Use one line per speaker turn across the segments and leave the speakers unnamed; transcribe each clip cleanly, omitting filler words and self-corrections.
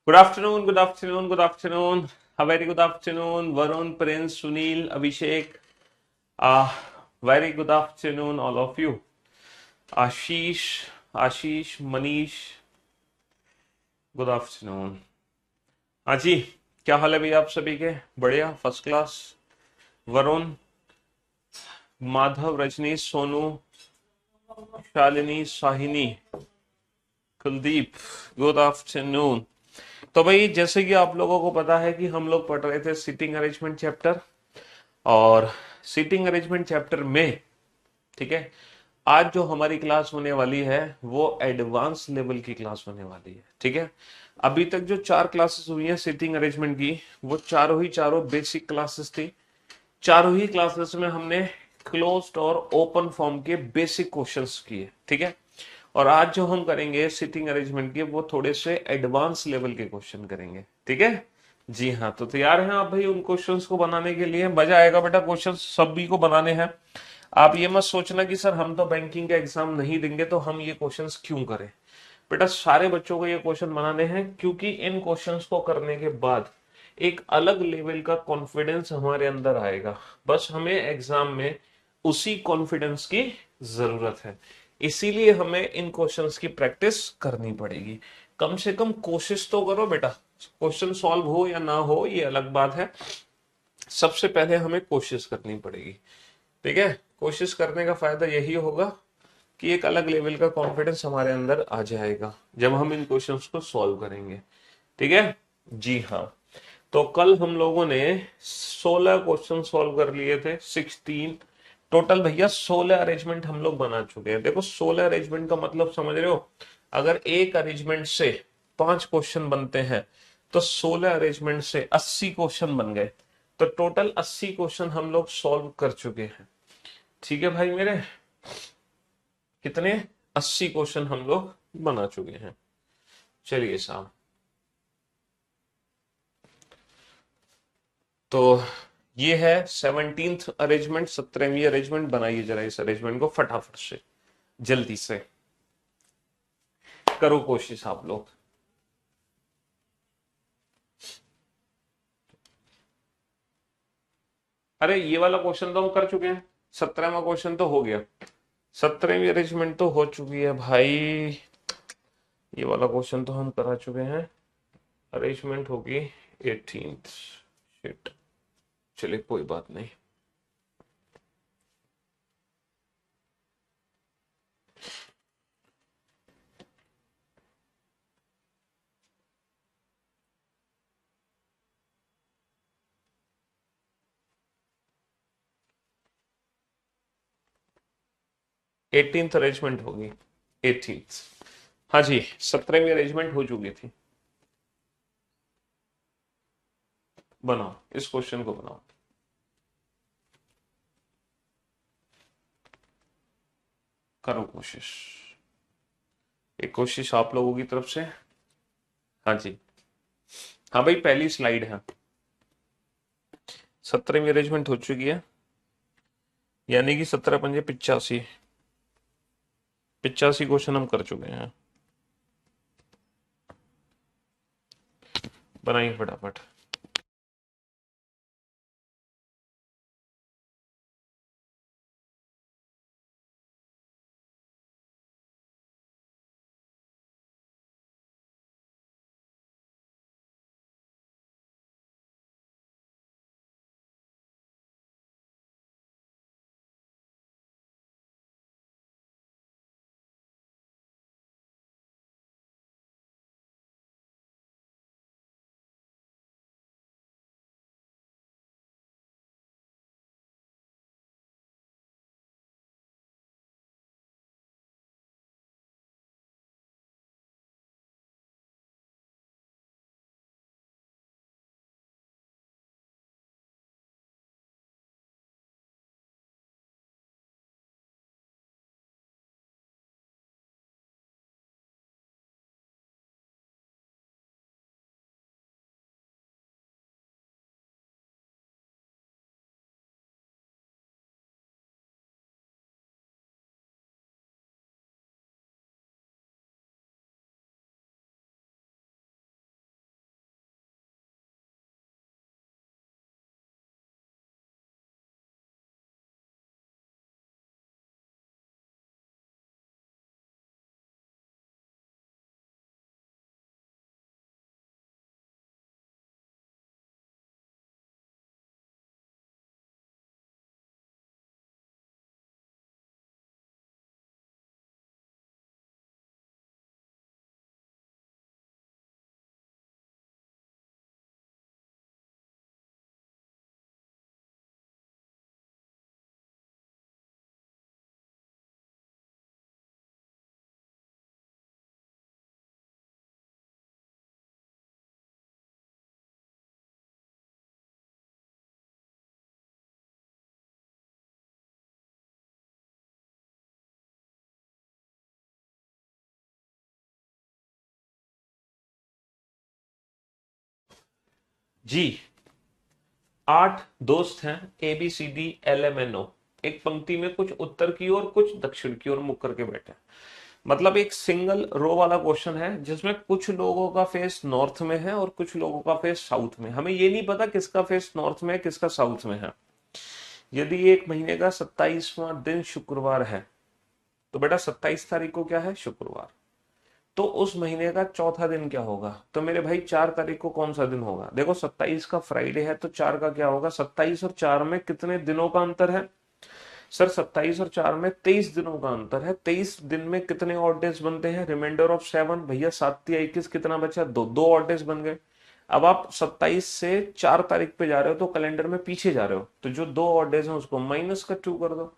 Good afternoon, good afternoon, good afternoon. A very good afternoon, Varun, Prince, Sunil, Abhishek. Uh, very good afternoon, all of you. Ashish, Manish, good afternoon. हाँ जी, क्या हाल है भैया आप सभी के? बढ़िया, first class. Varun, Madhav, Rajneesh, Sonu, Shalini, Shahini, Kuldeep, good afternoon. तो भाई जैसे कि आप लोगों को पता है कि हम लोग पढ़ रहे थे सीटिंग अरेंजमेंट चैप्टर, और सीटिंग अरेंजमेंट चैप्टर में, ठीक है, आज जो हमारी क्लास होने वाली है वो एडवांस लेवल की क्लास होने वाली है। ठीक है, अभी तक जो चार क्लासेस हुई हैं सीटिंग अरेंजमेंट की, वो चारों ही चारों बेसिक क्लासेस थी। चारों ही क्लासेस में हमने क्लोज्ड और ओपन फॉर्म के बेसिक क्वेश्चंस किए। ठीक है, और आज जो हम करेंगे सिटिंग अरेंजमेंट के, वो थोड़े से एडवांस लेवल के क्वेश्चन करेंगे। ठीक है जी हाँ, तो तैयार हैं आप भाई उन क्वेश्चंस को बनाने के लिए? मजा आएगा बेटा, क्वेश्चंस सभी को बनाने हैं। आप ये मत सोचना कि सर हम तो बैंकिंग का एग्जाम नहीं देंगे तो हम ये क्वेश्चंस क्यों करें। बेटा सारे बच्चों को ये क्वेश्चन बनाने हैं, क्योंकि इन क्वेश्चंस को करने के बाद एक अलग लेवल का कॉन्फिडेंस हमारे अंदर आएगा। बस हमें एग्जाम में उसी कॉन्फिडेंस की जरूरत है, इसीलिए हमें इन क्वेश्चंस की प्रैक्टिस करनी पड़ेगी। कम से कम कोशिश तो करो बेटा। क्वेश्चन सॉल्व हो या ना हो ये अलग बात है, सबसे पहले हमें कोशिश करनी पड़ेगी। ठीक है, कोशिश करने का फायदा यही होगा कि एक अलग लेवल का कॉन्फिडेंस हमारे अंदर आ जाएगा जब हम इन क्वेश्चंस को सॉल्व करेंगे। ठीक है जी हाँ, तो कल हम लोगों ने 16 क्वेश्चन सॉल्व कर लिए थे, 16 टोटल भैया। 16 अरेंजमेंट हम लोग बना चुके हैं। देखो 16 अरेंजमेंट का मतलब समझ रहे हो? अगर एक अरेंजमेंट से 5 क्वेश्चन बनते हैं तो 16 अरेंजमेंट से 80 क्वेश्चन बन गए। तो टोटल 80 क्वेश्चन हम लोग सॉल्व कर चुके हैं। ठीक है भाई मेरे, कितने? 80 क्वेश्चन हम लोग बना चुके हैं। चलिए साहब, तो ये है 17th अरेंजमेंट, 17वीं अरेंजमेंट। बनाइए जरा इस अरेंजमेंट को फटाफट से, जल्दी से करो कोशिश आप लोग। अरे ये वाला क्वेश्चन तो हम कर चुके हैं, 17वां क्वेश्चन तो हो गया। 17वीं अरेंजमेंट तो हो चुकी है भाई, ये वाला क्वेश्चन तो हम करा चुके हैं। अरेंजमेंट होगी 18th। शिट, चलिए कोई बात नहीं। 18th अरेंजमेंट होगी, 18th। हाँ जी, 17वीं अरेंजमेंट हो चुकी थी। बनाओ, इस क्वेश्चन को बनाओ, करो कोशिश। एक कोशिश आप लोगों की तरफ से। हाँ जी, हाँ भाई पहली स्लाइड है। 17वीं अरेंजमेंट हो चुकी है, यानी कि 17 पंजे 85। 85 क्वेश्चन हम कर चुके हैं। बनाइए फटाफट। जी 8 दोस्त हैं, ABCDLMNO, एक पंक्ति में कुछ उत्तर की ओर कुछ दक्षिण की ओर मुख करके बैठे हैं। मतलब एक सिंगल रो वाला क्वेश्चन है जिसमें कुछ लोगों का फेस नॉर्थ में है और कुछ लोगों का फेस साउथ में। हमें ये नहीं पता किसका फेस नॉर्थ में है किसका साउथ में है। यदि एक महीने का 27वां दिन शुक्रवार है तो बेटा 27 तारीख को क्या है, शुक्रवार। तो उस महीने का चौथा दिन क्या होगा, तो मेरे भाई 4 तारीख को कौन सा दिन होगा। देखो 27 का फ्राइडे है तो 4 का क्या होगा, 27 और 4 में कितने दिनों का अंतर है सर, 27 और 4 में 23 दिनों का अंतर है। 23 दिन में कितने ऑड डेज बनते हैं, रिमाइंडर ऑफ 7 भैया, 7 या 21 कितना बचा, दो दो ऑड डेज बन गए। अब आप 27 से 4 तारीख पे जा रहे हो तो कैलेंडर में पीछे जा रहे हो, तो जो दो ऑड डेज हैं उसको माइनस का 2 कर दो।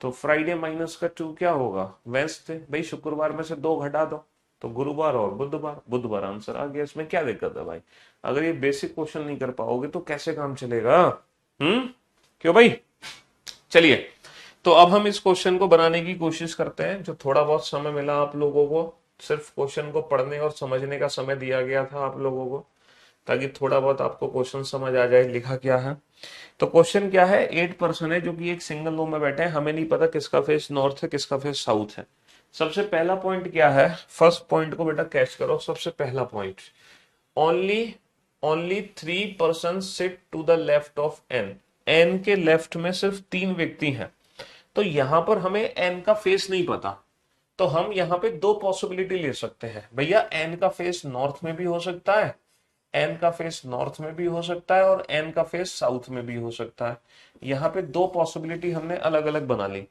तो फ्राइडे माइनस का 2 क्या होगा, वेंसडे। भाई शुक्रवार में से 2 घटा दो तो गुरुवार और बुधवार, बुधवार आंसर आ गया। इसमें क्या दिक्कत है भाई, अगर ये बेसिक क्वेश्चन नहीं कर पाओगे तो कैसे काम चलेगा। क्यों भाई। चलिए, तो अब हम इस क्वेश्चन को बनाने की कोशिश करते हैं। जो थोड़ा बहुत समय मिला आप लोगों को, सिर्फ क्वेश्चन को पढ़ने और समझने का समय दिया गया था आप लोगों को, ताकि थोड़ा बहुत आपको क्वेश्चन समझ आ जाए लिखा क्या है। तो क्वेश्चन क्या है, 8 पर्सन है जो कि एक सिंगल रो में बैठे हैं, हमें नहीं पता किसका फेस नॉर्थ है किसका फेस साउथ है। सबसे पहला पॉइंट क्या है, फर्स्ट पॉइंट को बेटा कैच करो। सबसे पहला point, only only 3 person sit to the left of N. N के लेफ्ट में सिर्फ 3 व्यक्ति हैं। तो यहां पर हमें एन का फेस नहीं पता, तो हम यहां पे 2 पॉसिबिलिटी ले सकते हैं। भैया एन का फेस नॉर्थ में भी हो सकता है, एन का फेस नॉर्थ में भी हो सकता है और एन का फेस साउथ में भी हो सकता है। यहाँ पे 2 पॉसिबिलिटी हमने अलग अलग बना ली।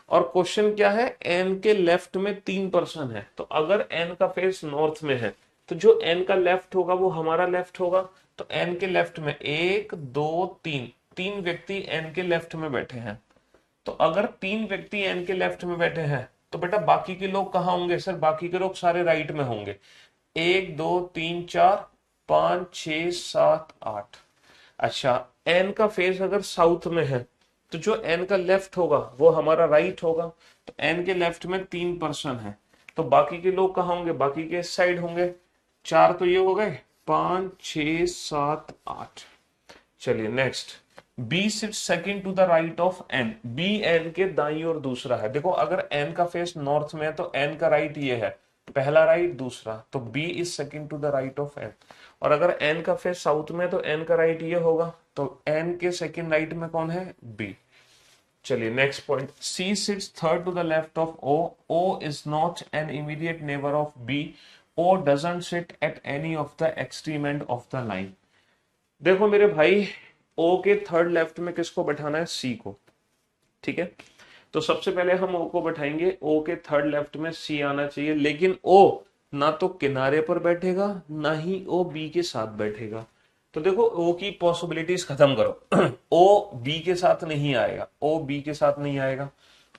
और क्वेश्चन क्या है, एन के लेफ्ट में 3 पर्सन है, तो अगर एन का फेस नॉर्थ में है तो जो एन का लेफ्ट होगा वो हमारा लेफ्ट होगा। तो एन के लेफ्ट में 1 2 3, 3 व्यक्ति एन के लेफ्ट में बैठे हैं। तो अगर 3 व्यक्ति एन के लेफ्ट में बैठे हैं तो बेटा बाकी के लोग कहाँ होंगे सर, बाकी के लोग सारे राइट में होंगे। 1 2 3 4 5 6 7 8। अच्छा, एन का फेस अगर साउथ में है तो जो एन का लेफ्ट होगा वो हमारा राइट होगा। तो एन के लेफ्ट में 3 पर्सन है, तो बाकी के लोग कहाँ होंगे, बाकी के साइड होंगे। 4 तो ये हो गए, 5 6 7 8। चलिए next, B sit second to the right of N. B N के दाई और दूसरा है। देखो अगर एन का फेस नॉर्थ में है तो एन का राइट ये है, पहला राइट दूसरा, तो B is second to the right of N. और अगर एन का फेस साउथ में है तो एन का राइट ये होगा, तो एन के सेकंड राइट में कौन है, बी। चलिए next point, C sits third to the left of O. O is not an immediate neighbour of B. O doesn't sit at any of the extreme end of the line. देखो मेरे भाई, ओ के third left में किसको बैठाना है, सी को। ठीक है, तो सबसे पहले हम ओ को बैठाएंगे। ओ के थर्ड लेफ्ट में सी आना चाहिए, लेकिन ओ ना तो किनारे पर बैठेगा ना ही ओ बी के साथ बैठेगा। तो देखो ओ की पॉसिबिलिटीज खत्म करो। ओ बी के साथ नहीं आएगा, ओ बी के साथ नहीं आएगा,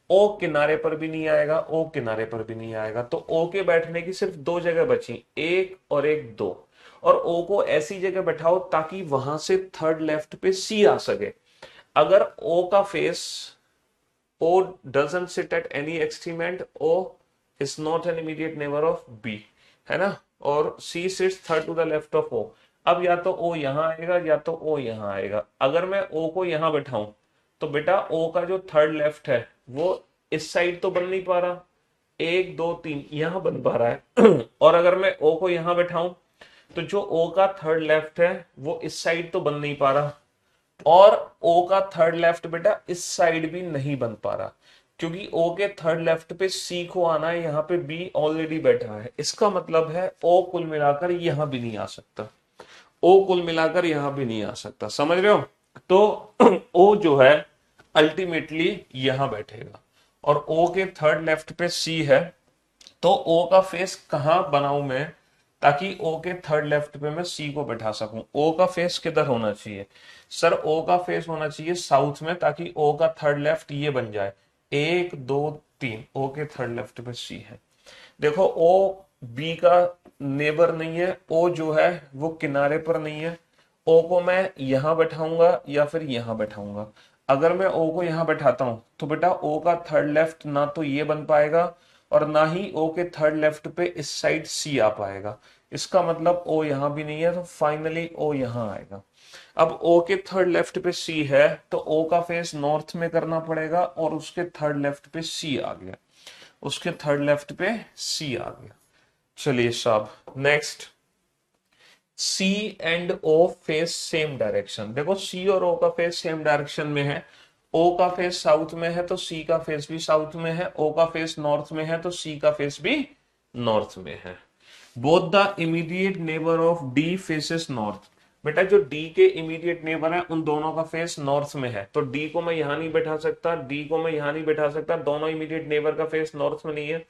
ओ किनारे पर भी नहीं आएगा, ओ किनारे पर भी नहीं आएगा। तो ओ के बैठने की सिर्फ 2 जगह बची, 1 और 1 2। और ओ को ऐसी जगह बैठाओ ताकि वहां से थर्ड लेफ्ट पे सी आ सके। अगर ओ का face, O doesn't sit at any extreme end, O is not an immediate neighbour of B, है ना, और C sits third to the left of O. अब या तो ओ यहां आएगा या तो ओ यहां आएगा। अगर मैं ओ को यहां बैठाऊं तो बेटा ओ का जो थर्ड लेफ्ट है वो इस साइड तो बन नहीं पा रहा, 1 2 3 यहां बन पा रहा है। और अगर मैं ओ को यहां बैठाऊं तो जो ओ का थर्ड लेफ्ट है वो इस साइड तो बन नहीं पा रहा, और ओ का थर्ड लेफ्ट बेटा इस साइड भी नहीं बन पा रहा, क्योंकि ओ के थर्ड लेफ्ट पे सी को आना है, यहाँ पे बी ऑलरेडी बैठा है। इसका मतलब है ओ कुल मिलाकर यहां भी नहीं आ सकता, ओ कुल मिलाकर यहां भी नहीं आ सकता, समझ रहे हो। तो ओ जो है अल्टीमेटली यहां बैठेगा, और ओ के थर्ड लेफ्ट पे सी है। तो ओ का फेस कहां बनाऊं मैं, ताकि ओ के थर्ड लेफ्ट पे मैं सी को बैठा सकूं। ओ का फेस किधर होना चाहिए सर, ओ का फेस होना चाहिए साउथ में, ताकि ओ का थर्ड लेफ्ट ये बन जाए, 1 2 3, ओ के थर्ड लेफ्ट पे सी है। देखो ओ बी का नेबर नहीं है, ओ जो है वो किनारे पर नहीं है। ओ को मैं यहां बैठाऊंगा या फिर यहां बैठाऊंगा। अगर मैं ओ को यहां बैठाता हूं तो बेटा ओ का थर्ड लेफ्ट ना तो ये बन पाएगा और ना ही ओ के थर्ड लेफ्ट पे इस साइड सी आ पाएगा। इसका मतलब ओ यहां भी नहीं है, तो फाइनली ओ यहां आएगा। अब ओ के थर्ड लेफ्ट पे सी है, तो ओ का फेस नॉर्थ में करना पड़ेगा, और उसके थर्ड लेफ्ट पे सी आ गया, उसके थर्ड लेफ्ट पे सी आ गया। चलिए साहब, next, C and O face same direction. देखो सी और ओ का फेस सेम डायरेक्शन में है, ओ का फेस साउथ में है तो सी का फेस भी साउथ में है, ओ का फेस नॉर्थ में है तो सी का फेस भी नॉर्थ में है। Both the immediate neighbour of D faces north. बेटा जो डी के इमीडिएट नेबर है उन दोनों का फेस नॉर्थ में है, तो डी को मैं यहां नहीं बैठा सकता, डी को मैं यहां नहीं बैठा सकता, दोनों इमीडिएट नेबर का फेस नॉर्थ में नहीं है,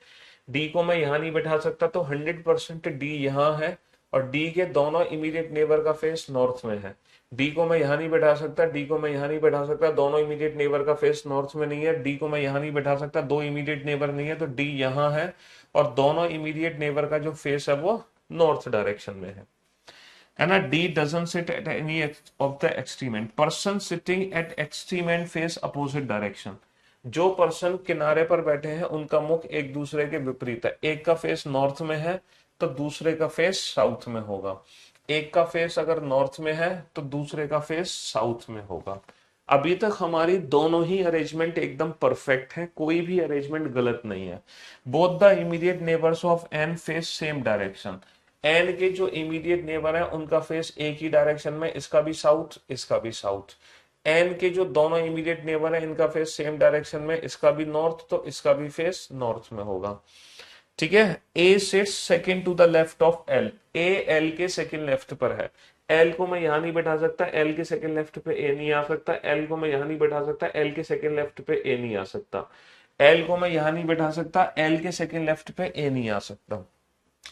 डी को मैं यहां नहीं बैठा सकता, तो 100% डी यहां है, और डी के दोनों इमीडिएट नेबर का फेस नॉर्थ में है। डी को मैं यहां नहीं बैठा सकता, डी को मैं यहां नहीं बैठा सकता, दोनों इमीडिएट नेबर का फेस नॉर्थ में नहीं है, डी को मैं यहां नहीं बैठा सकता, दो इमीडिएट नेबर नहीं है, तो डी यहां है, और दोनों इमीडिएट नेबर का जो फेस है वो नॉर्थ डायरेक्शन में है ना। D doesn't sit at any of the extreme and, person sitting at extreme and face opposite direction. जो पर्सन किनारे पर बैठे हैं उनका मुख एक दूसरे के विपरीत है, एक का फेस नॉर्थ में है तो दूसरे का फेस साउथ में होगा, एक का फेस अगर नॉर्थ में है तो दूसरे का फेस साउथ में होगा। अभी तक हमारी दोनों ही अरेंजमेंट एकदम परफेक्ट है, कोई भी अरेंजमेंट गलत नहीं है। Both the immediate neighbours of N face same direction. N के जो इमीडिएट नेबर है उनका फेस एक ही डायरेक्शन में, इसका भी साउथ इसका भी साउथ। एन के जो दोनों इमीडिएट नेबर है इनका फेस सेम डायरेक्शन में, इसका भी नॉर्थ तो इसका भी फेस नॉर्थ में होगा। ठीक है। A sits second to the left of L, A L के सेकंड लेफ्ट पर है, एल को मैं यहां नहीं बैठा सकता, एल के सेकंड लेफ्ट पे ए नहीं आ सकता, एल को मैं यहां नहीं बैठा सकता, एल के सेकंड लेफ्ट पे ए नहीं आ सकता, एल को मैं यहां नहीं बैठा सकता, एल के सेकंड लेफ्ट पे ए नहीं आ सकता।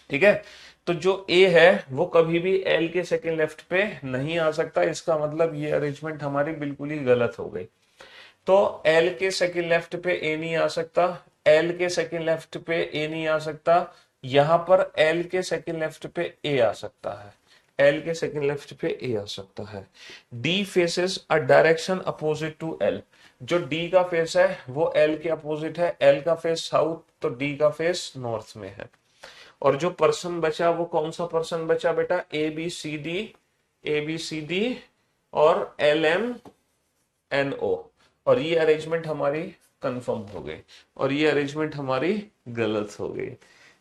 ठीक है। तो जो ए है वो कभी भी एल के सेकंड लेफ्ट पे नहीं आ सकता, इसका मतलब ये अरेंजमेंट हमारी बिल्कुल ही गलत हो गई। तो एल के सेकंड लेफ्ट पे ए नहीं आ सकता, एल के सेकंड लेफ्ट पे ए नहीं आ सकता, यहां पर एल के सेकंड लेफ्ट पे ए आ सकता है, एल के सेकंड लेफ्ट पे ए आ सकता है। D faces a direction opposite to L. जो डी का फेस है वो एल के अपोजिट है, एल का फेस साउथ तो डी का फेस नॉर्थ में है। और जो पर्सन बचा वो कौन सा पर्सन बचा बेटा, A B C D, A B C D और एल एम एन ओ। और ये अरेंजमेंट हमारी कंफर्म हो गई, और ये अरेंजमेंट हमारी गलत हो गई।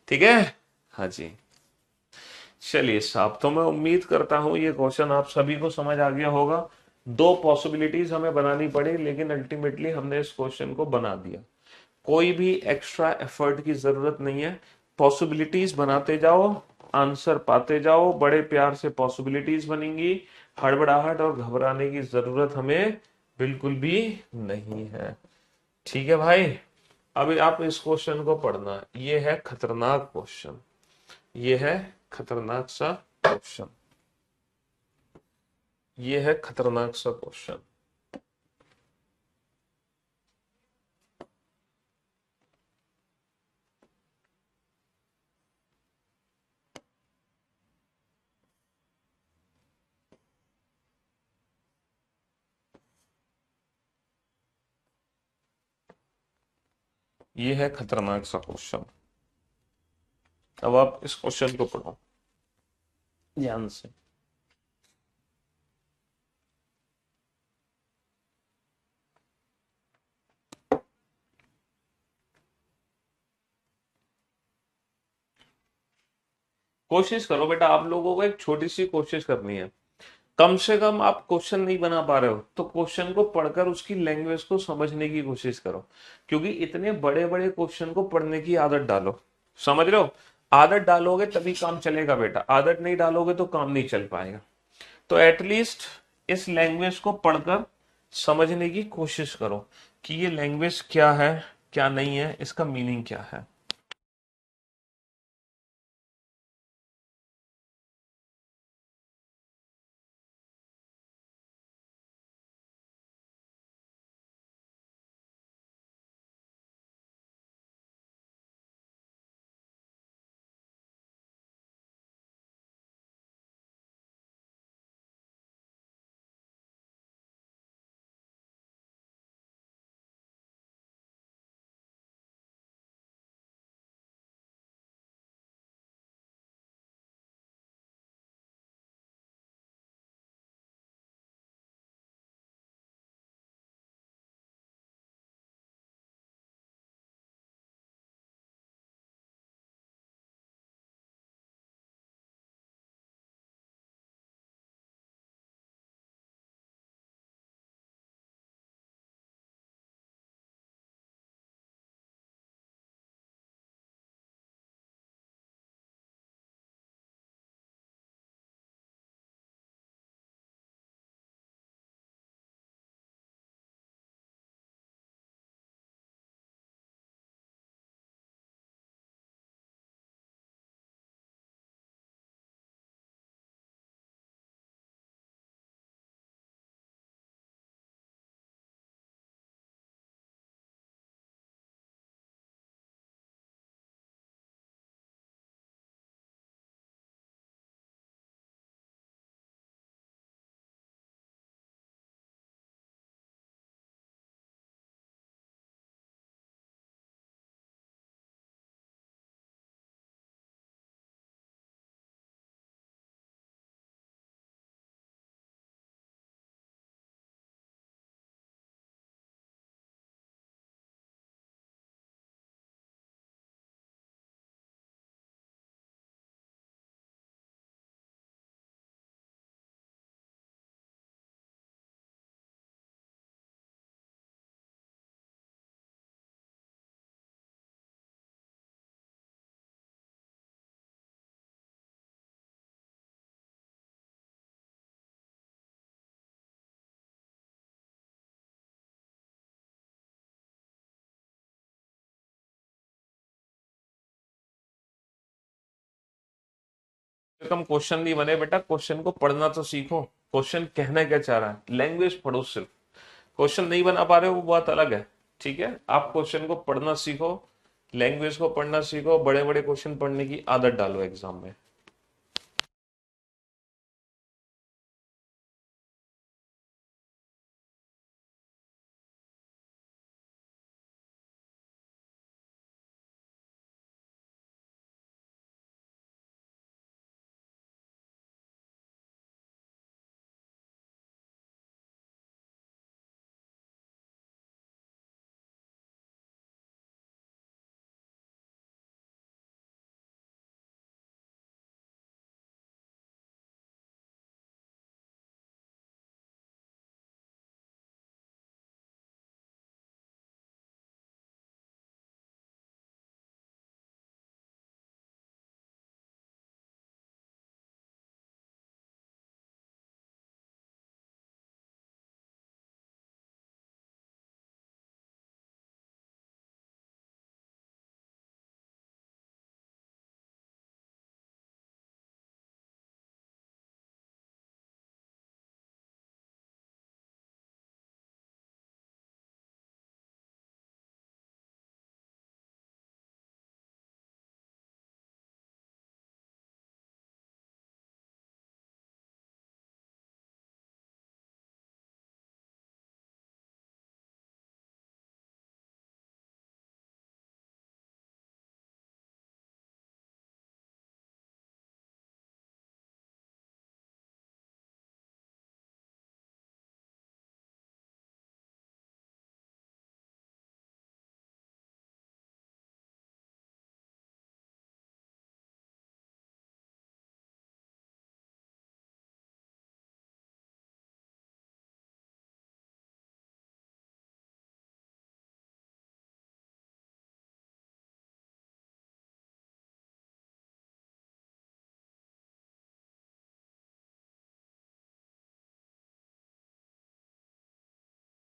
ठीक है। हाँ जी। चलिए साहब, तो मैं उम्मीद करता हूं ये क्वेश्चन आप सभी को समझ आ गया होगा। दो पॉसिबिलिटीज हमें बनानी पड़ी, लेकिन अल्टीमेटली हमने इस क्वेश्चन को बना दिया। कोई भी एक्स्ट्रा एफर्ट की जरूरत नहीं है, पॉसिबिलिटीज बनाते जाओ, आंसर पाते जाओ, बड़े प्यार से पॉसिबिलिटीज बनेंगी। हड़बड़ाहट और घबराने की जरूरत हमें बिल्कुल भी नहीं है। ठीक है भाई। अभी आप इस क्वेश्चन को पढ़ना है, ये है खतरनाक क्वेश्चन, ये है खतरनाक सा क्वेश्चन, ये है खतरनाक सा क्वेश्चन। ये है खतरनाक सा क्वेश्चन। अब आप इस क्वेश्चन को पढ़ो ध्यान से। कोशिश करो बेटा, आप लोगों को एक छोटी सी कोशिश करनी है। कम से कम आप क्वेश्चन नहीं बना पा रहे हो तो क्वेश्चन को पढ़कर उसकी लैंग्वेज को समझने की कोशिश करो, क्योंकि इतने बड़े बड़े क्वेश्चन को पढ़ने की आदत डालो। समझ रहे हो? आदत डालोगे तभी काम चलेगा बेटा, आदत नहीं डालोगे तो काम नहीं चल पाएगा। तो एटलीस्ट इस लैंग्वेज को पढ़कर समझने की कोशिश करो कि ये लैंग्वेज क्या है, क्या नहीं है, इसका मीनिंग क्या है। कम क्वेश्चन नहीं बने बेटा, क्वेश्चन को पढ़ना तो सीखो। क्वेश्चन कहना क्या चाह रहा है, लैंग्वेज पढ़ो सिर्फ। क्वेश्चन नहीं बना पा रहे हो वो बात अलग है, ठीक है। आप क्वेश्चन को पढ़ना सीखो, लैंग्वेज को पढ़ना सीखो, बड़े बड़े क्वेश्चन पढ़ने की आदत डालो एग्जाम में।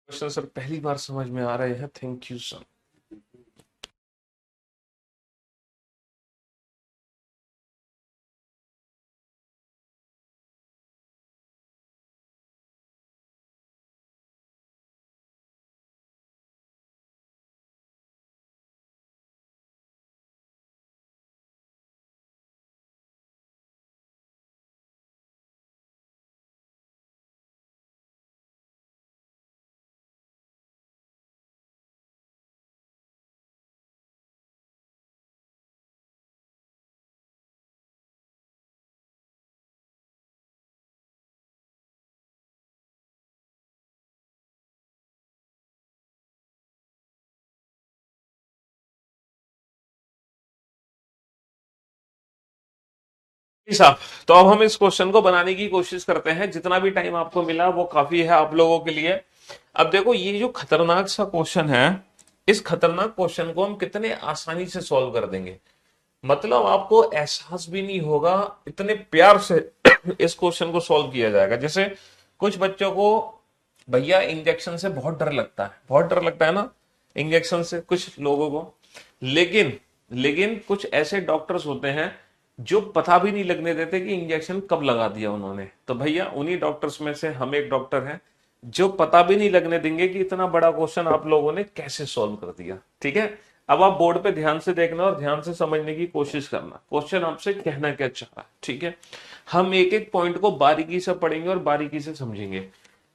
क्वेश्चन सर पहली बार समझ में आ रहे हैं, थैंक यू सर। साहब, तो अब हम इस क्वेश्चन को बनाने की कोशिश करते हैं। जितना भी टाइम आपको मिला वो काफी है आप लोगों के लिए। अब देखो ये जो खतरनाक सा क्वेश्चन है, इस खतरनाक क्वेश्चन को हम कितने आसानी से सॉल्व कर देंगे, मतलब आपको एहसास भी नहीं होगा, इतने प्यार से इस क्वेश्चन को सॉल्व किया जाएगा। जैसे कुछ बच्चों को भैया इंजेक्शन से बहुत डर लगता है, बहुत डर लगता है ना इंजेक्शन से कुछ लोगों को, लेकिन लेकिन कुछ ऐसे डॉक्टर्स होते हैं जो पता भी नहीं लगने देते कि इंजेक्शन कब लगा दिया उन्होंने। तो भैया उन्हीं डॉक्टर्स में से हम एक डॉक्टर हैं जो पता भी नहीं लगने देंगे कि इतना बड़ा क्वेश्चन आप लोगों ने कैसे सॉल्व कर दिया। ठीक है, अब आप बोर्ड पे ध्यान से देखना और ध्यान से समझने की कोशिश करना क्वेश्चन आपसे कहना क्या चाह रहा है। ठीक है, हम एक एक पॉइंट को बारीकी से पढ़ेंगे और बारीकी से समझेंगे।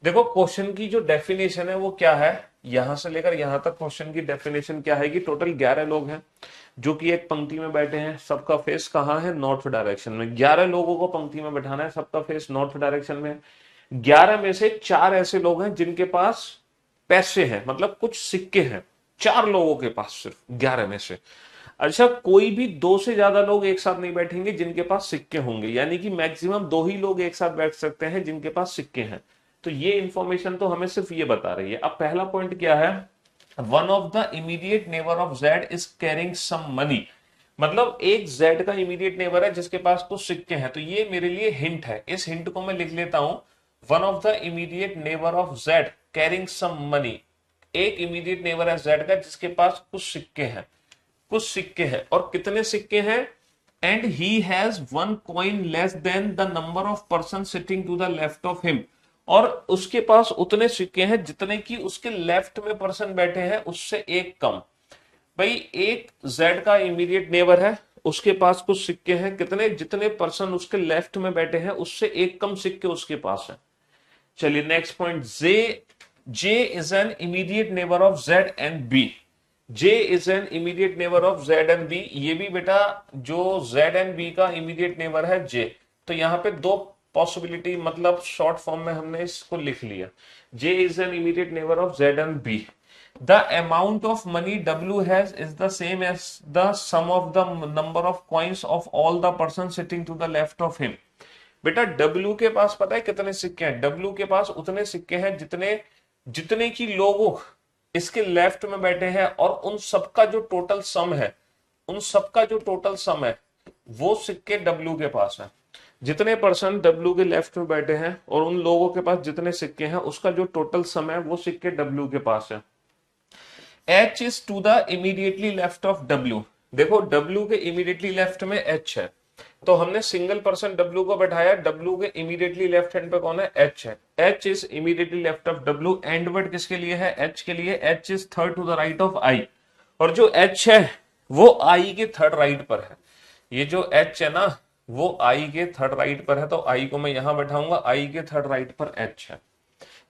देखो क्वेश्चन की जो डेफिनेशन है वो क्या है, यहां से लेकर यहां तक क्वेश्चन की डेफिनेशन क्या है कि टोटल 11 लोग हैं जो कि एक पंक्ति में बैठे हैं, सबका फेस कहां है, नॉर्थ डायरेक्शन में। 11 लोगों को पंक्ति में बैठाना है, सबका फेस नॉर्थ डायरेक्शन में। 11 में से 4 ऐसे लोग हैं जिनके पास पैसे हैं, मतलब कुछ सिक्के हैं, 4 लोगों के पास, सिर्फ 11 में से। अच्छा, कोई भी 2 से ज्यादा लोग एक साथ नहीं बैठेंगे जिनके पास सिक्के होंगे, यानी कि मैक्सिमम 2 ही लोग एक साथ बैठ सकते हैं जिनके पास सिक्के हैं। तो ये इंफॉर्मेशन तो हमें सिर्फ ये बता रही है। अब पहला पॉइंट क्या है, one of the immediate neighbour of Z is carrying some money, मतलब एक जेड का इमीडिएट नेबर है जिसके पास कुछ सिक्के हैं। तो ये मेरे लिए हिंट है, इस हिंट को मैं लिख लेता हूं, one of the immediate neighbour of Z carrying some money. एक इमीडिएट नेबर है जेड का जिसके पास कुछ सिक्के हैं, कुछ सिक्के हैं। और कितने सिक्के हैं, and he has one coin less than the number of person sitting to the left of him, और उसके पास उतने सिक्के हैं जितने की उसके लेफ्ट में पर्सन बैठे हैं उससे एक कम। भाई एक जेड का इमीडिएट नेबर है, उसके पास कुछ सिक्के हैं कितने, जितने पर्सन उसके लेफ्ट में बैठे हैं उससे एक कम सिक्के उसके पास है। चलिए next point, J is an immediate neighbour of Z and B. J is an immediate neighbour of Z and B. ये भी बेटा जो जेड एंड बी का इमीडिएट नेबर है जे, तो यहां पे दो पॉसिबिलिटी, मतलब शॉर्ट फॉर्म में हमने इसको लिख लिया, J is an immediate neighbour of Z and B. The amount of money W has is the same as the sum of the number of coins of all the person sitting to the left of him. बेटा W के पास पता है कितने सिक्के हैं, W के पास उतने सिक्के हैं जितने की लोग इसके लेफ्ट में बैठे हैं, और उन सबका जो टोटल सम है, उन सबका जो टोटल सम है वो सिक्के डब्ल्यू के पास है। जितने पर्सन डब्ल्यू के लेफ्ट में बैठे हैं और उन लोगों के पास जितने सिक्के हैं उसका जो टोटल सम है वो सिक्के डब्ल्यू के पास है। H is to the immediately left of W. देखो डब्ल्यू के इमीडिएटली लेफ्ट में एच है, तो हमने सिंगल पर्सन डब्ल्यू को बैठाया, डब्ल्यू के इमीडिएटली लेफ्ट हैंड पे कौन है, एच है। H is immediately left of W. And word किसके लिए है, एच के लिए। H is third to the right of I, और जो एच है वो आई के थर्ड राइट पर है। ये जो एच है ना वो आई के थर्ड राइट पर है, तो आई को मैं यहां बैठाऊंगा, आई के थर्ड राइट पर एच है।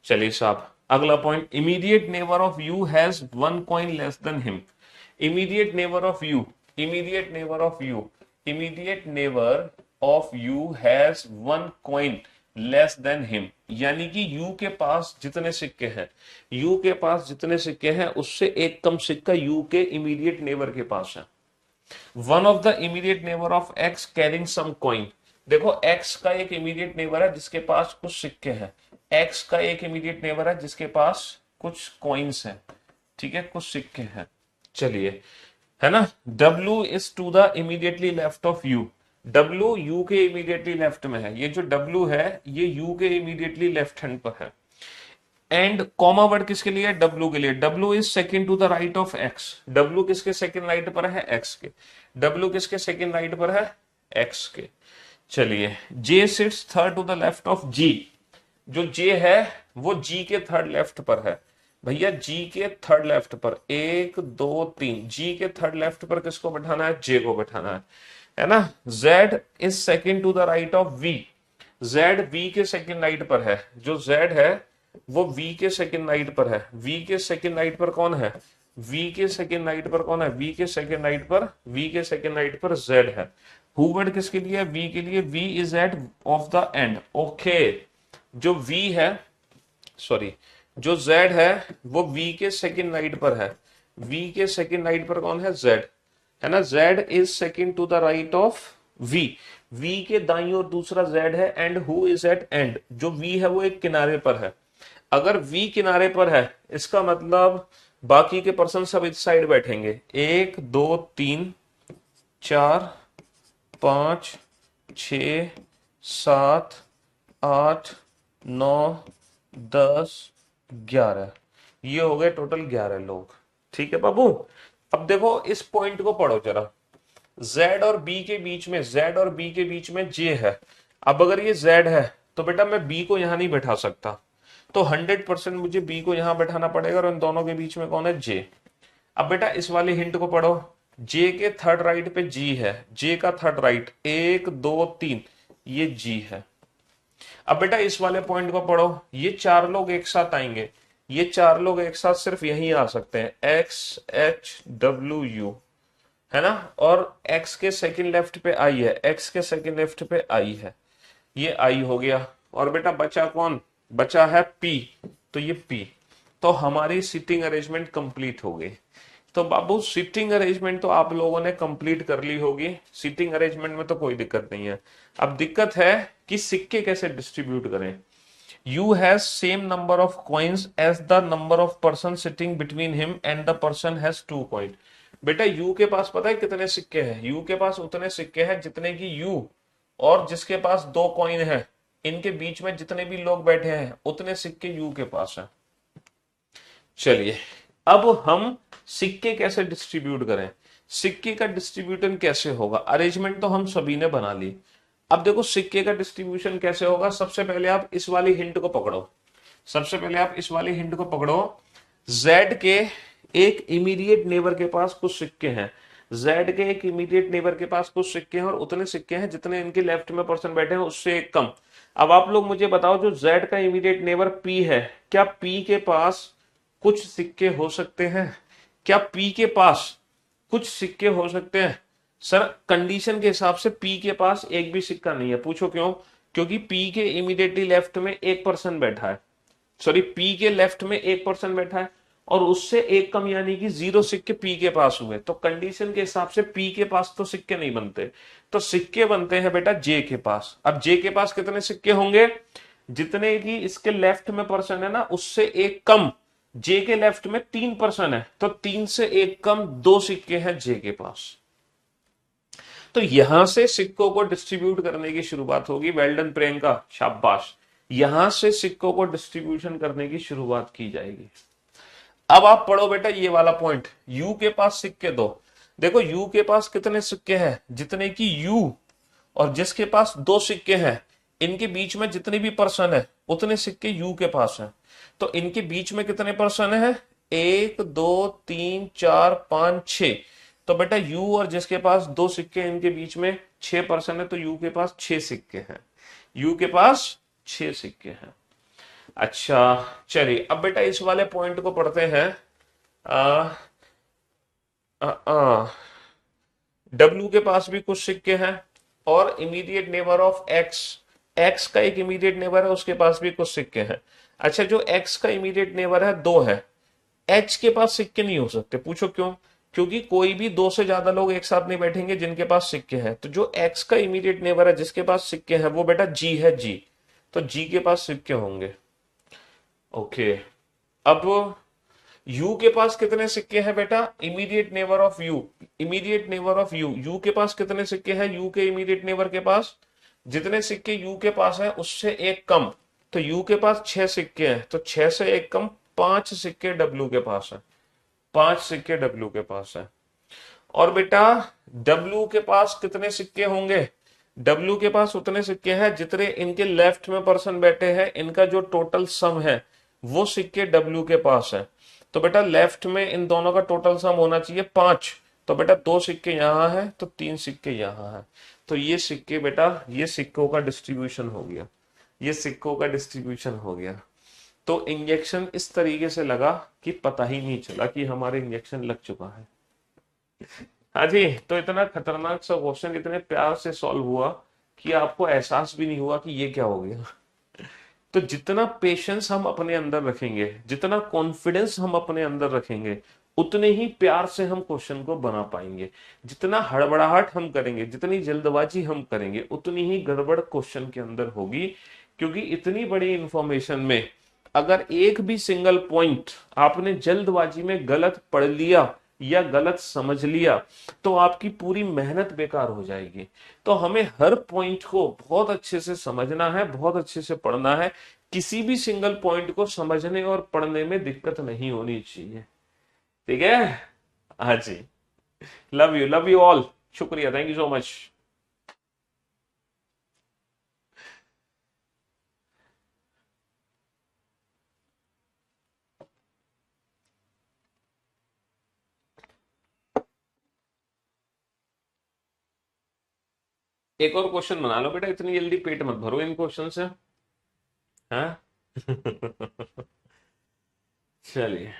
चलिए साहब अगला point, immediate neighbour of you has one coin less than him. Immediate neighbour of you, immediate neighbour of you, immediate neighbour of you has one coin less than him, यानी कि you के पास जितने सिक्के हैं, यू के पास जितने सिक्के हैं उससे एक कम सिक्का यू के इमीडिएट नेबर के पास है। One of the immediate neighbour of X carrying some coin. देखो एक्स का एक इमीडिएट नेबर है जिसके पास कुछ सिक्के हैं, एक्स का एक इमीडिएट नेबर है जिसके पास कुछ कॉइन्स हैं, ठीक है, कुछ सिक्के हैं। चलिए है ना, W is to the immediately left of U। W U के इमीडिएटली लेफ्ट में है, ये जो W है ये U के इमीडिएटली लेफ्ट हैंड पर है। एंड कॉमा वर्ड किसके लिए, W के लिए। W is second to the right of X। W किसके सेकंड राइट पर है, X के। W किसके सेकंड राइट पर है, X के। चलिए J sits third to the left of G। जो J है वो G के थर्ड लेफ्ट पर है भैया, G के थर्ड लेफ्ट पर, एक दो तीन, G के थर्ड लेफ्ट पर किसको बैठाना है, J को बैठाना है ना। Z is second to the right of V। Z V के सेकंड राइट पर है, जो Z है वो V के सेकंड राइट पर है। V के सेकंड राइट पर कौन है, V के सेकंड राइट पर कौन है, V के सेकंड राइट पर, V के सेकंड राइट पर Z है। हु वर्ड किसके लिए, V के लिए। V is at of the end. Okay, जो V है, सॉरी, जो Z है वो V के सेकंड राइट पर है। V के सेकंड राइट पर कौन है, Z है ना। Z is second to the right of V। V के दाईं ओर दूसरा Z है। And who is at end, जो V है वो एक किनारे पर है। अगर V किनारे पर है इसका मतलब बाकी के पर्सन सब इस साइड बैठेंगे। एक दो तीन चार पांच छ सात आठ नौ 10 11, ये हो गए टोटल 11 लोग, ठीक है बाबू। अब देखो इस पॉइंट को पढ़ो जरा, Z और B के बीच में, Z और B के बीच में J है। अब अगर ये Z है तो बेटा मैं B को यहां नहीं बैठा सकता, तो 100% मुझे B को यहां बैठाना पड़ेगा, और इन दोनों के बीच में कौन है, J। अब बेटा इस वाले हिंट को पढ़ो, J के थर्ड राइट पे G है, J का थर्ड राइट, एक दो तीन, ये G है। अब बेटा इस वाले पॉइंट को पढ़ो, ये चार लोग एक साथ आएंगे, ये चार लोग एक साथ सिर्फ यहीं आ सकते हैं, X H W U, है ना। और X के सेकंड लेफ्ट पे I है, X के सेकंड लेफ्ट पे I है, ये I हो गया। और बेटा बचा कौन, बचा है P, तो ये P। तो हमारी सिटिंग अरेंजमेंट कंप्लीट हो गई। तो बाबू सिटिंग अरेंजमेंट तो आप लोगों ने कंप्लीट कर ली होगी, सिटिंग अरेंजमेंट में तो कोई दिक्कत नहीं है। अब दिक्कत है कि सिक्के कैसे डिस्ट्रीब्यूट करें। U has same number of coins as the number of person sitting between him and the person has 2 coin. बेटा यू के पास पता है कितने सिक्के हैं, यू के पास उतने सिक्के हैं जितने की यू और जिसके पास 2 कॉइन है, इनके बीच में जितने भी लोग बैठे हैं उतने सिक्के यू के पास है। चलिए अब हम सिक्के कैसे डिस्ट्रीब्यूट करें। सिक्के का डिस्ट्रीब्यूशन कैसे होगा, अरेंजमेंट तो हम सभी ने बना ली। अब देखो सिक्के का डिस्ट्रीब्यूशन कैसे होगा, सबसे पहले आप इस वाली हिंट को पकड़ो, सबसे पहले आप इस वाली हिंट को पकड़ो। जेड के एक इमीडिएट नेबर के पास कुछ सिक्के हैं, जेड के एक इमीडिएट नेबर के पास कुछ सिक्के हैं और उतने सिक्के हैं जितने इनके लेफ्ट में पर्सन बैठे हैं उससे एक कम। अब आप लोग मुझे बताओ, जो जेड का इमीडिएट नेबर पी है, क्या पी के पास कुछ सिक्के हो सकते हैं? क्या पी के पास कुछ सिक्के हो सकते हैं? सर कंडीशन के हिसाब से पी के पास एक भी सिक्का नहीं है। पूछो क्यों? क्योंकि पी के इमीडिएटली लेफ्ट में एक पर्सन बैठा है, सॉरी पी के लेफ्ट में एक पर्सन बैठा है और उससे एक कम यानी कि 0 सिक्के पी के पास हुए, तो कंडीशन के हिसाब से पी के पास तो सिक्के नहीं बनते, तो सिक्के बनते हैं बेटा जे के पास। अब जे के पास कितने सिक्के होंगे? जितने की इसके लेफ्ट में पर्सन है ना उससे एक कम। जे के लेफ्ट में 3 पर्सन है तो 3 से एक कम 2 सिक्के हैं जे के पास। तो यहां से सिक्कों को डिस्ट्रीब्यूट करने की शुरुआत होगी। वेल्डन प्रियंका, शाबाश। यहां से सिक्कों को डिस्ट्रीब्यूशन करने की शुरुआत की जाएगी। अब आप पढ़ो बेटा ये वाला पॉइंट, यू के पास सिक्के दो। देखो यू के पास कितने सिक्के हैं? जितने की यू और जिसके पास 2 सिक्के हैं, इनके बीच में जितने भी पर्सन है उतने सिक्के यू के पास हैं। तो इनके बीच में कितने पर्सन है? 1 2 3 4 5 6। तो बेटा यू और जिसके पास 2 सिक्के इनके बीच में 6 पर्सन है, तो यू के पास 6 सिक्के हैं, यू के पास 6 सिक्के हैं। अच्छा चलिए अब बेटा इस वाले पॉइंट को पढ़ते हैं। आ, आ, आ, डब्ल्यू के पास भी कुछ सिक्के हैं और immediate neighbour of x, x का एक इमीडिएट नेबर है उसके पास भी कुछ सिक्के हैं। अच्छा जो एक्स का इमीडिएट नेबर है 2 है, एच के पास सिक्के नहीं हो सकते। पूछो क्यों? क्योंकि कोई भी 2 से ज्यादा लोग एक साथ नहीं बैठेंगे जिनके पास सिक्के हैं। तो जो एक्स का इमीडिएट नेबर है जिसके पास सिक्के हैं वो बेटा जी है, जी। तो जी के पास सिक्के होंगे। ओके अब यू के पास कितने सिक्के हैं बेटा? Immediate neighbour of you, immediate neighbour of you, you के पास कितने सिक्के हैं? यू के इमीडिएट नेबर के पास जितने सिक्के यू के पास हैं उससे एक कम। तो यू के पास 6 सिक्के हैं, तो 6 से एक कम 5 सिक्के डब्ल्यू के पास है, 5 सिक्के डब्ल्यू के पास है। और बेटा डब्ल्यू के पास कितने सिक्के होंगे? डब्ल्यू के पास उतने सिक्के हैं जितने इनके लेफ्ट में पर्सन बैठे हैं, इनका जो टोटल सम है वो सिक्के डब्ल्यू के पास है। तो बेटा लेफ्ट में इन दोनों का टोटल सम होना चाहिए 5। तो बेटा 2 सिक्के यहां है तो 3 सिक्के यहां है। तो ये सिक्के बेटा, ये सिक्कों का डिस्ट्रीब्यूशन हो गया, ये सिक्कों का डिस्ट्रीब्यूशन हो गया। तो इंजेक्शन इस तरीके से लगा कि पता ही नहीं चला कि हमारे इंजेक्शन लग चुका है। हाँ जी, तो इतना खतरनाक सा क्वेश्चन इतने प्यार से सॉल्व हुआ कि आपको एहसास भी नहीं हुआ कि ये क्या हो गया। तो जितना पेशेंस हम अपने अंदर रखेंगे, जितना कॉन्फिडेंस हम अपने अंदर रखेंगे, उतने ही प्यार से हम क्वेश्चन को बना पाएंगे। जितना हड़बड़ाहट हम करेंगे, जितनी जल्दबाजी हम करेंगे, उतनी ही गड़बड़ क्वेश्चन के अंदर होगी। क्योंकि इतनी बड़ी इंफॉर्मेशन में अगर एक भी सिंगल पॉइंट आपने जल्दबाजी में गलत पढ़ लिया या गलत समझ लिया तो आपकी पूरी मेहनत बेकार हो जाएगी। तो हमें हर पॉइंट को बहुत अच्छे से समझना है, बहुत अच्छे से पढ़ना है। किसी भी सिंगल पॉइंट को समझने और पढ़ने में दिक्कत नहीं होनी चाहिए। ठीक है? हाँ जी। Love you all. शुक्रिया, थैंक यू सो मच। एक और क्वेश्चन बना लो बेटा, इतनी जल्दी पेट मत भरो इन क्वेश्चन से। हाँ। चलिए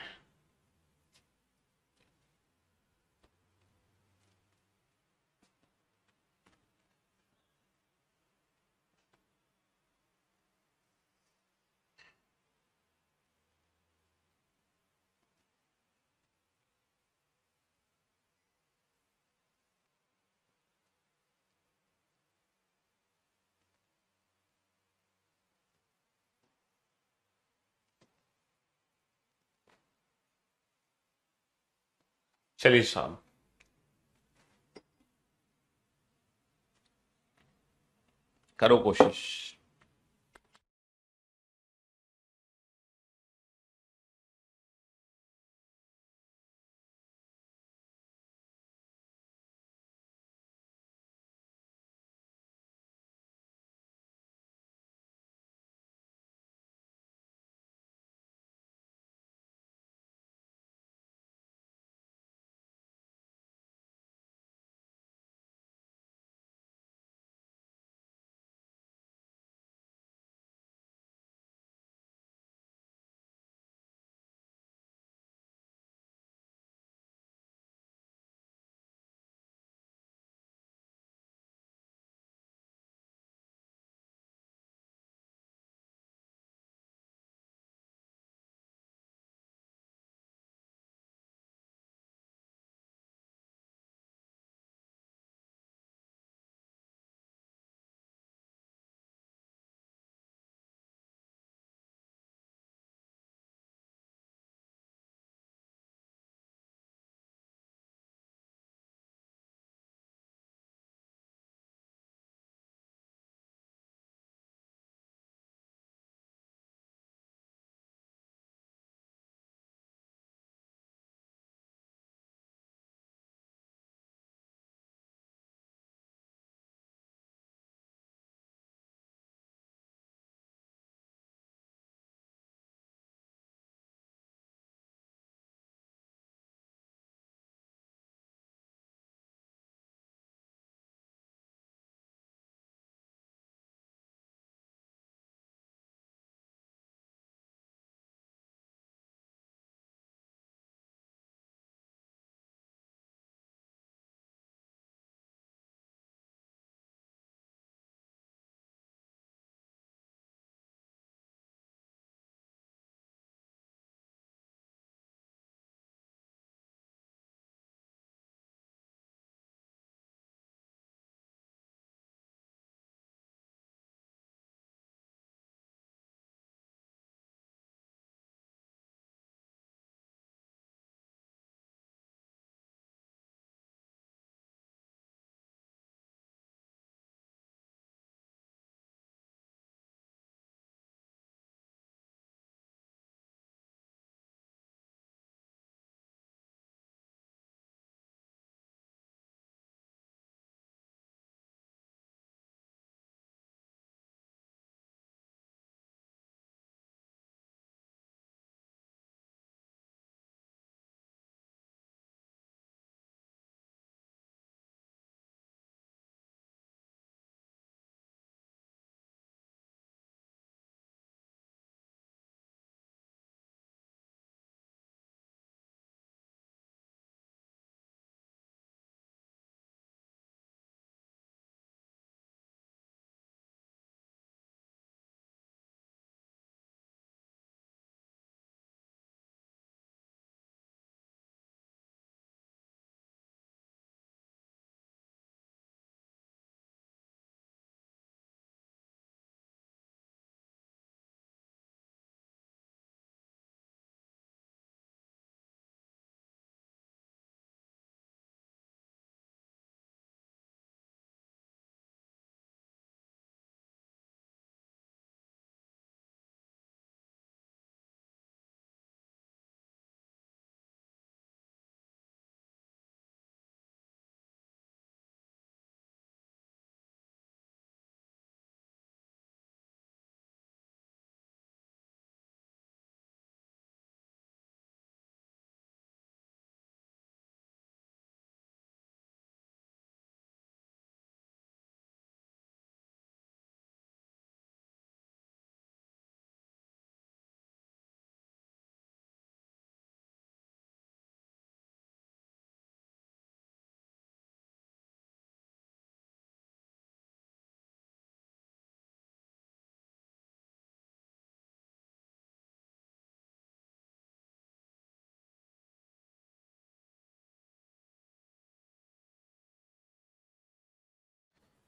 चलिए साहब, करो कोशिश।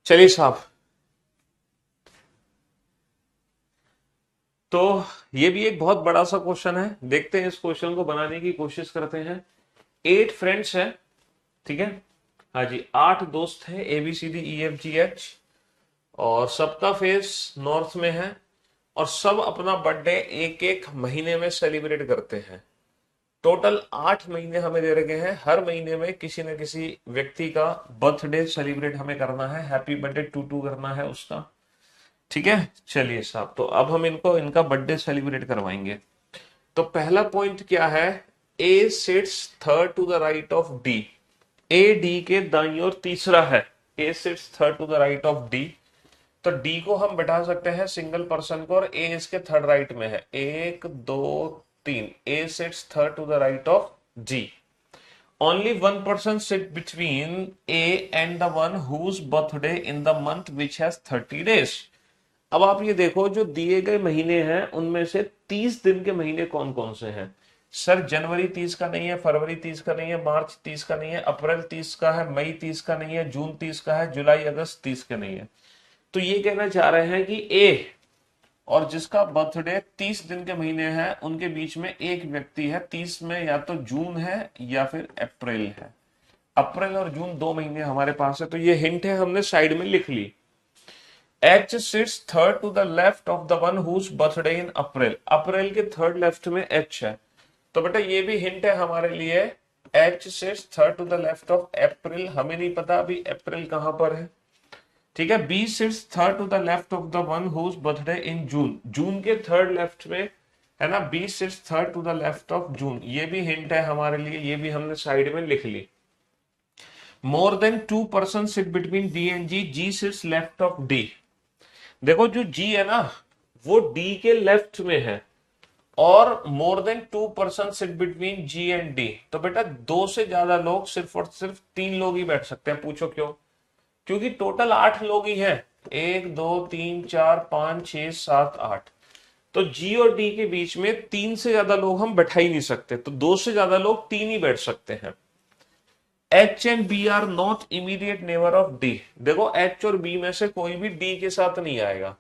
चलिए साहब, तो ये भी एक बहुत बड़ा सा क्वेश्चन है, देखते हैं इस क्वेश्चन को बनाने की कोशिश करते हैं। 8 फ्रेंड्स हैं, ठीक है। हाँ जी, 8 दोस्त हैं, ABCDEFGH, और सबका फेस नॉर्थ में है, और सब अपना बर्थडे एक एक महीने में सेलिब्रेट करते हैं। टोटल 8 महीने हमें दे रखे हैं, हर महीने में किसी न किसी व्यक्ति का बर्थडे सेलिब्रेट हमें करना है, हैप्पी बर्थडे टू टू करना है उसका, ठीक है। चलिए साहब, तो अब हम इनको इनका बर्थडे सेलिब्रेट करवाएंगे। तो पहला पॉइंट क्या है, A sits third to the right of D. A D के दाईं ओर तीसरा है, A sits third to the right of D. तो डी को हम बैठा सकते हैं सिंगल पर्सन को, और ए इसके थर्ड राइट में है, 1 2 3, A sits third to the right of G. Only one person sit between A and the one whose birthday in the month which has 30 days. अब आप ये देखो, जो दिए गए महीने हैं उनमें से 30 दिन के महीने कौन कौन से हैं। सर जनवरी 30 का नहीं है, फरवरी 30 का नहीं है, मार्च 30 का नहीं है, अप्रैल 30 का है, मई 30 का नहीं है, जून 30 का है, जुलाई अगस्त 30 का नहीं है। तो ये कहना चाह रहे हैं कि ए और जिसका बर्थडे 30 दिन के महीने हैं उनके बीच में एक व्यक्ति है 30 में, या तो जून है या फिर अप्रैल है। अप्रैल और जून 2 महीने हमारे पास है, तो ये हिंट है, हमने साइड में लिख ली। H sits third to the left of the one whose birthday in April। अप्रैल के थर्ड लेफ्ट में H है, तो बेटा ये भी हिंट है हमारे लिए। H sits third to the left of April, हमें नहीं पता अभी अप्रैल कहां पर है, ठीक है। B sits third to the left of the one whose birthday in June। जून के थर्ड लेफ्ट में है ना, B sits third to the left of June, ये भी हिंट है हमारे लिए, ये भी हमने साइड में लिख ली। More than 2 person sit between D and G, G sits left of D। देखो जो G है ना वो D के लेफ्ट में है, और मोर than 2 person sit between G and D। तो बेटा 2 से ज्यादा लोग, सिर्फ और सिर्फ 3 लोग ही बैठ सकते हैं। पूछो क्यों? क्योंकि टोटल 8 लोग ही हैं, 1 2 3 4 5 6 7 8। तो G और D के बीच में 3 से ज्यादा लोग हम बैठा ही नहीं सकते, तो 2 से ज्यादा लोग 3 ही बैठ सकते हैं। H and B are not immediate neighbour of D। देखो H और B में से कोई भी D के साथ नहीं आएगा,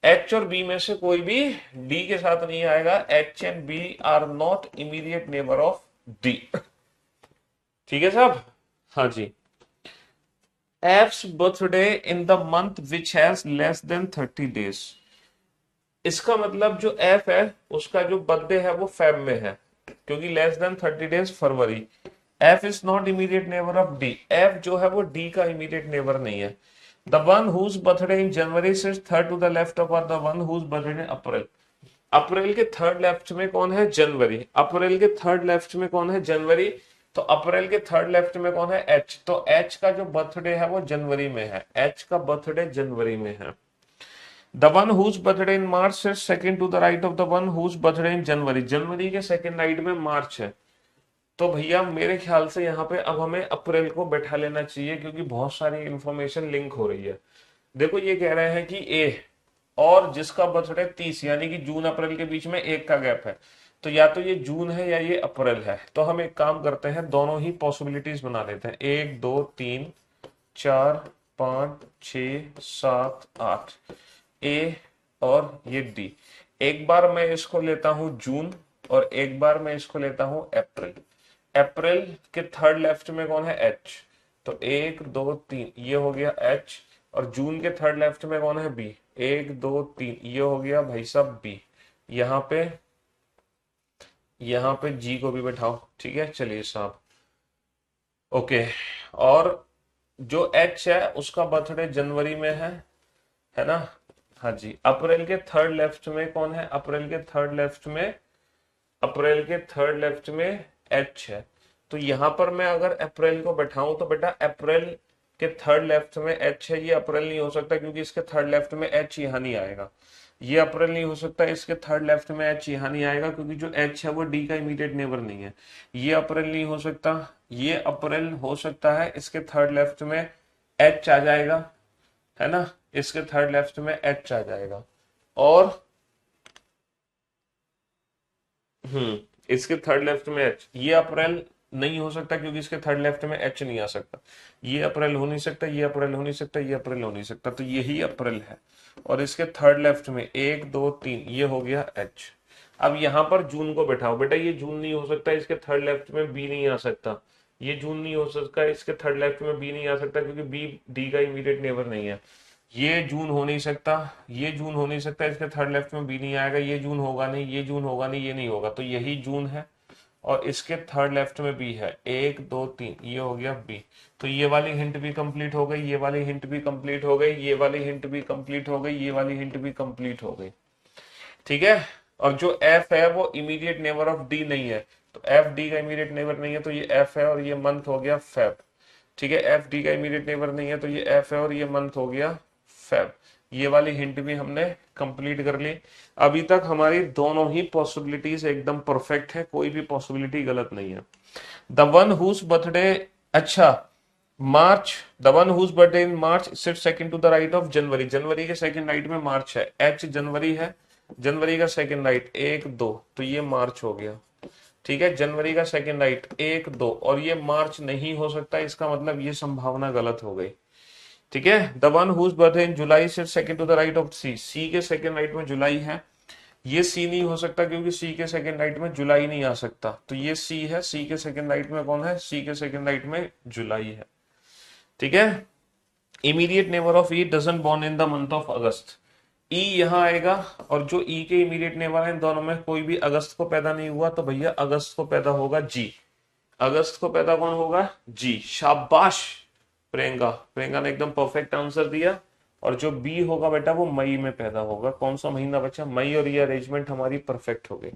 H और B में से कोई भी D के साथ नहीं आएगा। H and B are not immediate neighbour of D, ठीक है साहब। हाँ जी। F's birthday in the month which has less than 30 days. इसका मतलब जो F है उसका जो बर्थडे है वो फेब में है, क्योंकि less than 30 days February. F is not immediate neighbour of D। F जो है वो D का इमीडिएट नेबर नहीं है। The one whose birthday in January sits third to the left of the one whose birthday in April. April के third left में कौन है? जनवरी। अप्रैल के थर्ड लेफ्ट में कौन है? जनवरी। तो अप्रैल के थर्ड लेफ्ट में कौन है? H। तो H का जो बर्थडे है वो जनवरी में है, H का बर्थडे जनवरी में है। The one whose birthday in March sits second to the right of the one whose birthday in January. जनवरी के सेकंड राइट में मार्च है, तो भैया मेरे ख्याल से यहाँ पे अब हमें अप्रैल को बैठा लेना चाहिए, क्योंकि बहुत सारी इंफॉर्मेशन लिंक हो रही है। देखो ये कह रहे हैं कि ए और जिसका बर्थडे 30, यानी कि जून अप्रैल के बीच में 1 का गैप है, तो या तो ये जून है या ये अप्रैल है। तो हम एक काम करते हैं, दोनों ही पॉसिबिलिटीज बना लेते हैं। 1 2 3 4 5 6 7 8, ए और ये डी। एक बार मैं इसको लेता हूं जून, और एक बार मैं इसको लेता हूं अप्रैल। अप्रैल के थर्ड लेफ्ट में कौन है? H। तो 1 2 3 ये हो गया H, और जून के थर्ड लेफ्ट में कौन है? B। 1 2 3 ये हो गया भाई साहब B। यहाँ पे G को भी बैठाओ, ठीक है। चलिए साहब, ओके। और जो H है उसका बर्थडे जनवरी में है ना? हाँ जी। अप्रैल के थर्ड लेफ्ट में कौन है? अप्रैल के थर्ड लेफ्ट में H है। तो यहां पर मैं अगर अप्रैल को बैठाऊं तो बेटा अप्रैल के थर्ड लेफ्ट में H है, ये अप्रैल नहीं हो सकता क्योंकि इसके थर्ड लेफ्ट में H यहाँ नहीं आएगा। ये अप्रैल नहीं हो सकता, इसके थर्ड लेफ्ट में H यहाँ नहीं आएगा क्योंकि जो H है वो D का इमीडिएट नेबर नहीं है। ये अप्रैल नहीं हो सकता, ये अप्रैल हो सकता है, इसके थर्ड लेफ्ट में H आ जाएगा, है ना? इसके थर्ड लेफ्ट में H आ जाएगा। और इसके थर्ड लेफ्ट में H, ये अप्रैल नहीं हो सकता क्योंकि इसके थर्ड लेफ्ट में एच नहीं आ सकता। ये अप्रैल हो नहीं सकता, ये अप्रैल हो नहीं सकता, ये अप्रैल हो नहीं सकता, तो यही अप्रैल है। और इसके थर्ड लेफ्ट में 1 2 3 ये हो गया एच। अब यहां पर जून को बैठाओ बेटा, ये जून नहीं हो सकता, इसके थर्ड लेफ्ट में बी नहीं आ सकता, ये जून नहीं हो सकता, इसके थर्ड लेफ्ट में बी नहीं आ सकता क्योंकि बी डी का इमीडिएट नेबर नहीं है। ये जून हो नहीं सकता, ये जून हो नहीं सकता, इसके थर्ड लेफ्ट में बी नहीं आएगा, ये जून होगा नहीं, ये जून होगा नहीं, ये नहीं होगा, तो यही जून है। और इसके थर्ड लेफ्ट में बी है, 1 2 3 ये हो गया बी। तो ये वाली हिंट भी कंप्लीट हो गई, ये वाली हिंट भी कंप्लीट हो गई, ये वाली हिंट भी कंप्लीट हो गई, ये वाली हिंट भी कंप्लीट हो गई। ठीक है। और जो एफ है वो इमीडिएट नेबर ऑफ डी नहीं है, तो एफ डी का इमीडिएट नेबर नहीं है, तो ये एफ है और ये मंथ हो गया फेब। ठीक है, एफ डी का इमीडिएट नेबर नहीं है, तो ये एफ है और ये मंथ हो गया फेब। ये वाली हिंट भी हमने कंप्लीट कर ली। अभी तक हमारी दोनों ही पॉसिबिलिटीज एकदम परफेक्ट है, कोई भी पॉसिबिलिटी गलत नहीं है। द वन हुज बर्थडे, अच्छा March, the one whose birthday in March sit second to the right of January, जनवरी के सेकंड राइट में मार्च है, एच जनवरी है, जनवरी का सेकंड राइट 1 2, तो ये मार्च हो गया। ठीक है, जनवरी का सेकंड राइट 1 2 और ये मार्च नहीं हो सकता, इसका मतलब ये संभावना गलत हो गई। ठीक है, the one whose birthday in July sit second to the right of C, C के सेकंड राइट में जुलाई है, ये सी नहीं हो सकता क्योंकि सी के सेकंड राइट में जुलाई नहीं आ सकता, तो ये सी है, सी के सेकंड राइट में कौन है, सी के सेकंड राइट में जुलाई है। ठीक है, immediate neighbour of E doesn't born in the month of August, E यहां आएगा, और जो ई के इमीडिएट नेबर है इन दोनों में कोई भी अगस्त को पैदा नहीं हुआ, तो भैया अगस्त को पैदा होगा जी, अगस्त को पैदा कौन होगा, जी। शाबाश प्रियंका, प्रियंका ने एकदम परफेक्ट आंसर दिया। और जो बी होगा बेटा वो मई में पैदा होगा, कौन सा महीना बचा, मई, और ये अरेंजमेंट हमारी परफेक्ट हो गई,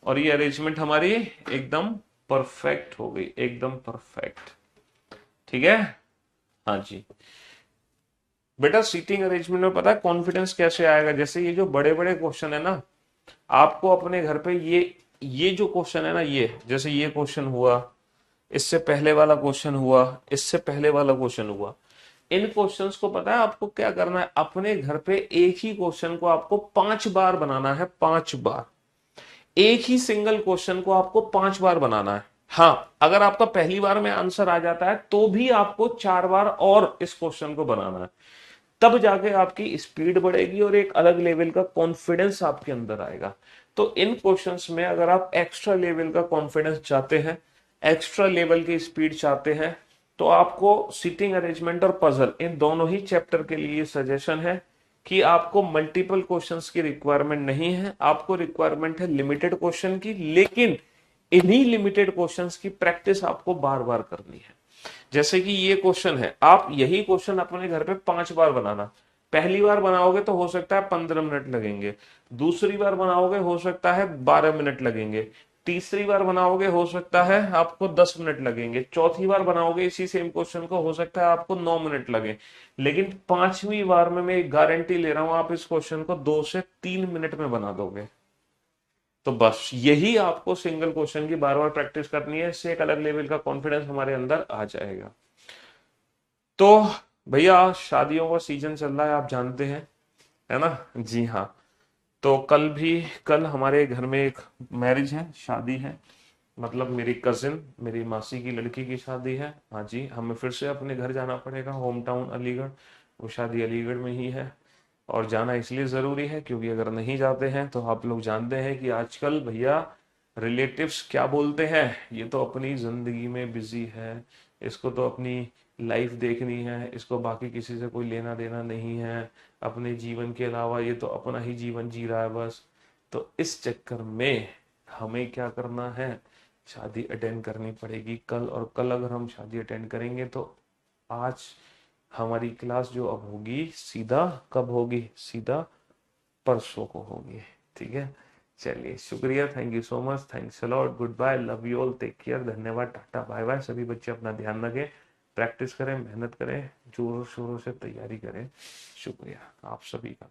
और ये अरेंजमेंट हमारी एकदम परफेक्ट हो गई, एकदम परफेक्ट। ठीक है, हाँ जी बेटा। सीटिंग अरेंजमेंट में पता है कॉन्फिडेंस कैसे आएगा, जैसे ये जो बड़े बड़े क्वेश्चन है ना, आपको अपने घर पे ये जो क्वेश्चन है ना, ये जैसे ये क्वेश्चन हुआ, इससे पहले वाला क्वेश्चन हुआ, इससे पहले वाला क्वेश्चन हुआ, इन क्वेश्चंस को पता है आपको क्या करना है, अपने घर पे एक ही क्वेश्चन को आपको 5 बार बनाना है, 5 बार, एक ही सिंगल क्वेश्चन को आपको 5 बार बनाना है। हाँ, अगर आपका पहली बार में आंसर आ जाता है तो भी आपको 4 बार और इस क्वेश्चन को बनाना है, तब जाके आपकी स्पीड बढ़ेगी और एक अलग लेवल का कॉन्फिडेंस आपके अंदर आएगा। तो इन क्वेश्चंस में अगर आप एक्स्ट्रा लेवल का कॉन्फिडेंस चाहते हैं, एक्स्ट्रा लेवल की स्पीड चाहते हैं, तो आपको सीटिंग अरेंजमेंट और पजल इन दोनों ही चैप्टर के लिए सजेशन है कि आपको मल्टीपल क्वेश्चंस की रिक्वायरमेंट नहीं है, आपको रिक्वायरमेंट है लिमिटेड क्वेश्चन की, लेकिन इन्हीं लिमिटेड क्वेश्चंस की प्रैक्टिस आपको बार बार करनी है। जैसे कि ये क्वेश्चन है, आप यही क्वेश्चन अपने घर पे 5 बार बनाना, पहली बार बनाओगे तो हो सकता है 15 मिनट लगेंगे, दूसरी बार बनाओगे हो सकता है 12 मिनट लगेंगे, तीसरी बार बनाओगे हो सकता है आपको 10 मिनट लगेंगे, चौथी बार बनाओगे इसी सेम क्वेश्चन को हो सकता है आपको 9 मिनट लगे, लेकिन 5वीं बार में मैं एक गारंटी ले रहा हूं आप इस क्वेश्चन को 2 से 3 मिनट में बना दोगे। तो बस यही आपको सिंगल क्वेश्चन की बार बार प्रैक्टिस करनी है, इससे एक अलग लेवल का कॉन्फिडेंस हमारे अंदर आ जाएगा। तो भैया शादियों का सीजन चल रहा है आप जानते हैं, है ना, जी हाँ। तो कल हमारे घर में एक मैरिज है, शादी है, मतलब मेरी कजिन, मेरी मासी की लड़की की शादी है। हाँ जी, हमें फिर से अपने घर जाना पड़ेगा, होम टाउन अलीगढ़, वो शादी अलीगढ़ में ही है। और जाना इसलिए ज़रूरी है क्योंकि अगर नहीं जाते हैं तो आप लोग जानते हैं कि आजकल भैया रिलेटिव्स क्या बोलते हैं, ये तो अपनी ज़िंदगी में बिजी है, इसको तो अपनी लाइफ देखनी है, इसको बाकी किसी से कोई लेना देना नहीं है, अपने जीवन के अलावा ये तो अपना ही जीवन जी रहा है बस। तो इस चक्कर में हमें क्या करना है, शादी अटेंड करनी पड़ेगी कल, और कल अगर हम शादी अटेंड करेंगे तो आज हमारी क्लास जो अब होगी सीधा कब होगी, सीधा परसों को होगी। ठीक है, चलिए शुक्रिया, thank you so much, thanks a lot, good bye, love you all, take care, धन्यवाद, टाटा बाय बाय। सभी बच्चे अपना ध्यान रखें, प्रैक्टिस करें, मेहनत करें, जोरों शोरों से तैयारी करें। शुक्रिया आप सभी का।